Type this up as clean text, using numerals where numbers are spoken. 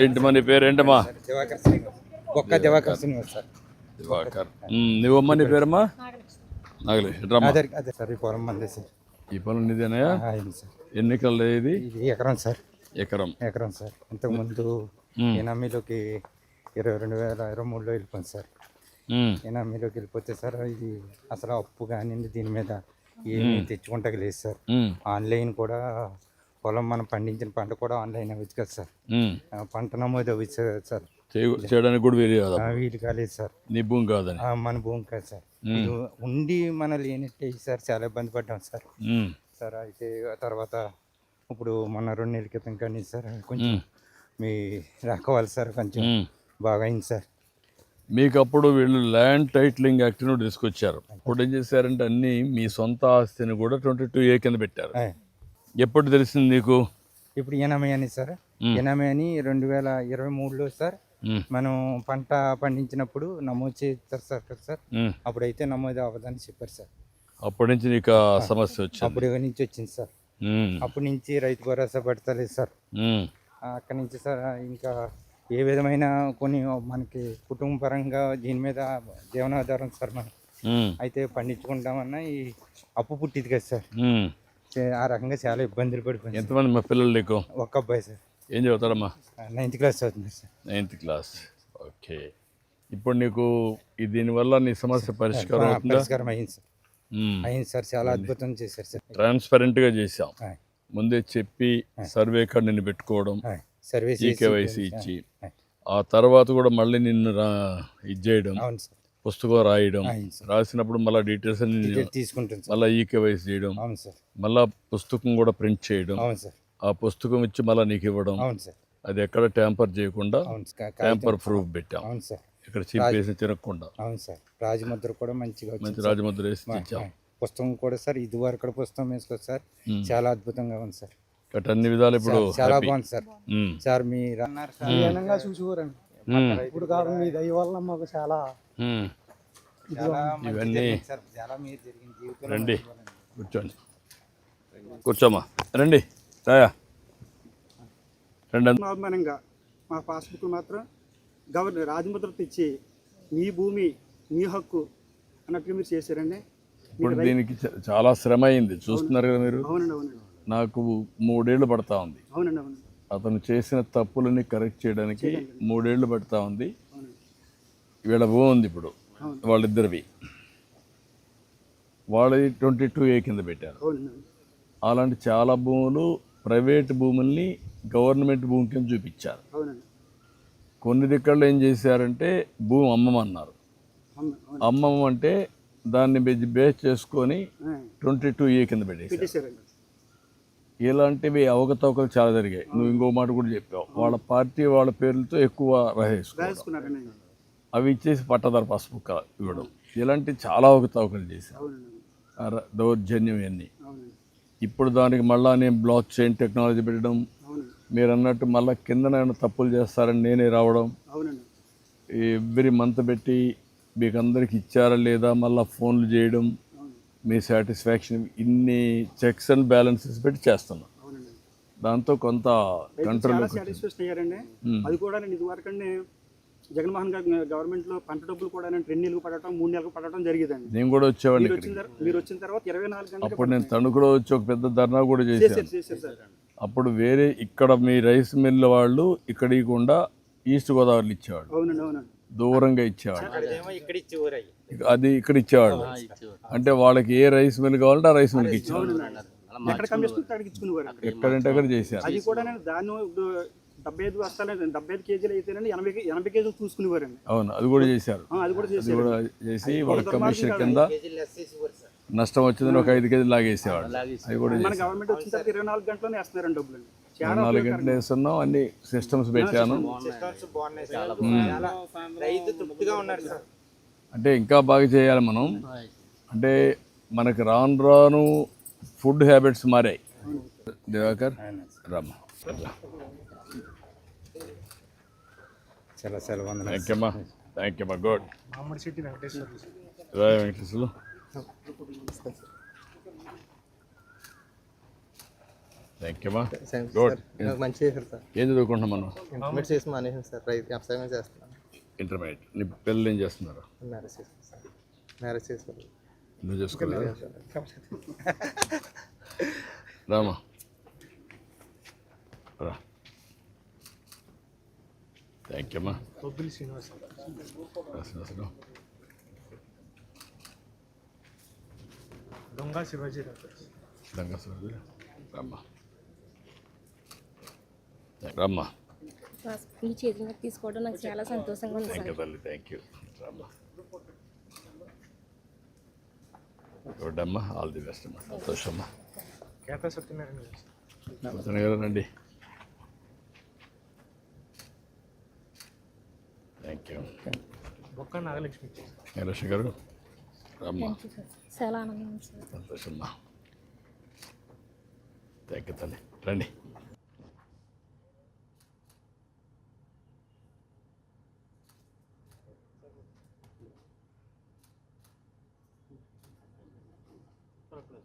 ఏంటి మన పేరేంటమ్మా? దివాకర్ శ్రీనివాస్. ఒక్క దివాకర్ శ్రీనివాస్ సార్. దివాకర్. నువ్వమ్మ నీ పేరమ్మా? నాగలేష్. అదే సార్ ఈ పొలం మంది సార్. ఈ పొలం నిదేనా? అయింది సార్. ఎన్ని ఎకరాలు ఇది? ఇది ఎకరం సార్. ఎకరం సార్. ఇంతకుముందు ఎనామీలోకి 2023లో వెళ్ళిపోయింది సార్. ఎనామీలోకి వెళ్ళిపోతే సార్ ఇది అసలు అప్పు కానీ దీని మీద ఏమి తెచ్చుకుంటా లేదు సార్. ఆన్లైన్ కూడా పొలం మనం పండించిన పంట కూడా ఆన్లైన్ అవ్వచ్చు కదా సార్. పంట నమోదు అవ్వచ్చు కదా సార్. చేయడానికి కూడా వీలు కాలేదు సార్. నీ భూమి కాదని. మన భూమి కాదు సార్. ఉండి మన లేనట్టే సార్. చాలా ఇబ్బంది పడ్డాం సార్. సార్ అయితే తర్వాత ఇప్పుడు మొన్న 2 నెలల క్రితం కానీ సార్ కొంచెం మీ రాకపోవాలి సార్. కొంచెం బాగా అయింది సార్. మీకు అప్పుడు వీళ్ళు ల్యాండ్ టైటిలింగ్ యాక్ట్ ను తీసుకొచ్చారు. అప్పుడు ఏం చేశారంటే అన్ని మీ సొంత ఆస్తిని కూడా 22A కింద పెట్టారు. ఎప్పుడు తెలిసింది నీకు? ఇప్పుడు ఎనామీ అని సార్. ఎనామీ అని 2023లో సార్ మనం పంట పండించినప్పుడు నమోదు చేస్తారు సార్ కదా సార్. అప్పుడైతే నమోదు అవ్వదని చెప్పారు సార్. అప్పటి నుంచి నీకు సమస్య వచ్చింది? అప్పుడు నుంచి వచ్చింది సార్. అప్పటి నుంచి రైతు భరోసా పడతలేదు సార్. అక్కడి నుంచి సార్ ఇంకా ఏ విధమైన కొన్ని మనకి కుటుంబ పరంగా దీని మీద జీవనాధారం సార్ మనం అయితే పండించుకుంటామన్నా ఈ అప్పు పుట్టింది కదా సార్. ఆ రకంగా చాలా ఇబ్బందులు పడిపోయింది. ఎంతమంది మా పిల్లలు నీకు? ఒక్క అబ్బాయి సార్. ఏం చదువుతారమ్మా? 9th క్లాస్ చదువుతున్నారు సార్. 9th class. ఓకే. ఇప్పుడు నీకు దీనివల్ల నీ సమస్య పరిష్కారం అయింది సార్. అయింది సార్. చాలా అద్భుతం చేశారు సార్. ట్రాన్స్పరెంట్గా చేసాం. ముందే చెప్పి సర్వే కార్డు నిన్ను పెట్టుకోవడం, ఈకేవైసీ ఇచ్చి ఆ తర్వాత కూడా మళ్ళీ నిన్ను ఇది చేయడం, పుస్తకం రాయడం, రాసినప్పుడు మళ్ళీ డీటెయిల్స్ అన్ని తీసుకుంటాం, మళ్ళీ ఈకేవైసీ చేయడం, మళ్ళీ పుస్తకం కూడా ప్రింట్ చేయడం, ఆ పుస్తకం ఇచ్చి మళ్ళీ నీకు ఇవ్వడం. అది ఎక్కడ ట్యాంపర్ చేయకుండా ట్యాంపర్ ప్రూఫ్ పెట్టాం. ఇక్కడ చీపేసి తిరగకుండా. అవును సార్. రాజముద్ర కూడా మంచి రాజముద్ర వేసి తెచ్చాం. పుస్తకం కూడా సార్ ఇది వరకు పుస్తకం వేసుకోవచ్చు సార్. చాలా అద్భుతంగా ఉంది సార్. అన్ని విధాలు ఇప్పుడు చాలా బాగుంది సార్. సార్ మీరు అన్నారు సార్ చూసుకోరండి. ఇప్పుడు కాదు మీ దయ వల్ల మాకు చాలా ఇవన్నీ. రండి కూర్చోండి. కూర్చోమ్మా. రండి రాయా. అభిమానంగా మా పాస్బుక్ మాత్రం గవర్నర్ రాజముద్ర తెచ్చి మీ భూమి మీ హక్కు అన్నట్టుగా మీరు చేశారండి. ఇప్పుడు దీనికి చాలా శ్రమ అయింది, చూస్తున్నారు కదా మీరు. నాకు 3 ఏళ్ళు పడతా ఉంది. అతను చేసిన తప్పులని కరెక్ట్ చేయడానికి 3 ఏళ్ళు పడతా ఉంది. వీళ్ళ భూమి ఉంది ఇప్పుడు వాళ్ళిద్దరివి. వాళ్ళది 22A కింద పెట్టారు. అలాంటి చాలా భూములు ప్రైవేట్ భూముల్ని గవర్నమెంట్ భూమి కింద చూపించారు. కొన్ని దిక్కల్లో ఏం చేశారంటే భూమి అమ్మమన్నారు. అమ్మమంటే దాన్ని బేస్ చేసుకొని 22A కింద పెట్టేశారు. ఇలాంటివి అవకతవకలు చాలా జరిగాయి. నువ్వు ఇంకో మాట కూడా చెప్పావు, వాళ్ళ పార్టీ వాళ్ళ పేర్లతో ఎక్కువ రాసేసుకున్నారు. అవి ఇచ్చేసి పట్టదారు పాస్బుక్ ఇవ్వడం, ఇలాంటి చాలా అవకతవకలు చేశారు. దౌర్జన్యం ఇవన్నీ. ఇప్పుడు దానికి మళ్ళీ నేను బ్లాక్ చైన్ టెక్నాలజీ పెట్టడం, మీరు అన్నట్టు మళ్ళీ కింద నేను తప్పులు చేస్తారని నేనే రావడం, ఎవ్రీ మంత్ పెట్టి మీకు అందరికి ఇచ్చారా లేదా మళ్ళీ ఫోన్లు చేయడం, మీ సాటిస్ఫాక్షన్, ఇన్ని చెక్స్ అండ్ బ్యాలెన్సెస్ పెట్టి చేస్తున్నాం. దాంతో కొంత కంట్రోల్ సాటిస్ఫాక్షన్ అయ్యారండి. అది కూడా నేను ఇదివరకండి జగన్మోహన్ గారి గవర్నమెంట్లో పంట డబ్బులు కూడా 2 నెలలకు పడటం 3 నెలలకు పడటం జరిగేదండి. నేను కూడా వచ్చేవాడిని. మీరు వచ్చిన తర్వాత 24 గంటలు. అప్పుడు నేను తణుకులో వచ్చి ఒక పెద్ద ధర్నా కూడా చేశాను. అప్పుడు వేరే ఇక్కడ మీ రైస్ మిల్ వాళ్ళు ఇక్కడ ఇవ్వకుండా ఈస్ట్ గోదావరిలో ఇచ్చేవాళ్ళు, దూరంగా ఇచ్చేవాళ్ళు. అది ఇక్కడ ఇచ్చేవాళ్ళు. అంటే వాళ్ళకి ఏ రైస్ మిల్ కావాలంటే ఆ రైస్ మిల్కి ఇచ్చేవాళ్ళు. ఎక్కడంటే అక్కడ చేశారు. అది కూడా దాన్ని 75 బస్తాలు 75 కేజీలు అయితేనండి 80 కేజీలు చూసుకునేవారండి. అవును, అది కూడా చేశారు. అది కూడా చేసి వాళ్ళ కమిషన్ కింద నష్టం వచ్చిందని ఒక 5 కేజీలు లాగేసేవాడు. అది కూడా మన గవర్నమెంట్ వచ్చిన తర్వాత 24 గంటలోనే వేస్తున్నారండి డబ్బులు. 24 గంటలు వేస్తున్నాం. అన్ని సిస్టమ్స్ పెట్టాను. అంటే ఇంకా బాగా చేయాలి మనం. అంటే మనకి రాను రాను ఫుడ్ హ్యాబిట్స్ మారాయి. దివాకర్ రామ్మా. చాలా చాలా వందనాలు. థ్యాంక్ యూ అమ్మా. గుడ్. రాయ వెంకటేశ్వర్లు. థ్యాంక్ యూ అమ్మా థ్యాంక్స్ గుడ్ సార్ నాకు మంచి చేశారు సార్ ఏం చదువుకుంటున్నాం మనం ఇంటర్మీడియట్ చేసి మానేసాను సార్ రైతు వ్యవసాయం చేస్తున్నాను ఇంటర్మీడియట్ నీ పిల్లలు ఏం చేస్తున్నారు మ్యారేజ్ చేస్తాను సార్ మ్యారేజ్ చేసుకోవాలి నువ్వు చేసుకోలేదు రామా రా థ్యాంక్ యూ అమ్మా శ్రీనివాసరావు దొంగ శివాజీ రంగస్వామి రమ్మా రమ్మా మీ చేతుల మీద తీసుకోవడం నాకు చాలా సంతోషంగా ఉంది థ్యాంక్ యూ సార్ తల్లి థ్యాంక్ యూ రమ్మా గుడ్ అమ్మా ఆల్ ది బెస్ట్ అమ్మా సంతోషమ్మా కేతా సత్యనారాయణ కూర్చొని గారు రండి థ్యాంక్ యూ బొక్క నాగలక్ష్మి నరేష్ గారు రమ్మా థ్యాంక్ యూ సార్ చాలా ఆనందంగా ఉంది సార్ సంతోషమ్మా థ్యాంక్ యూ తల్లి రండి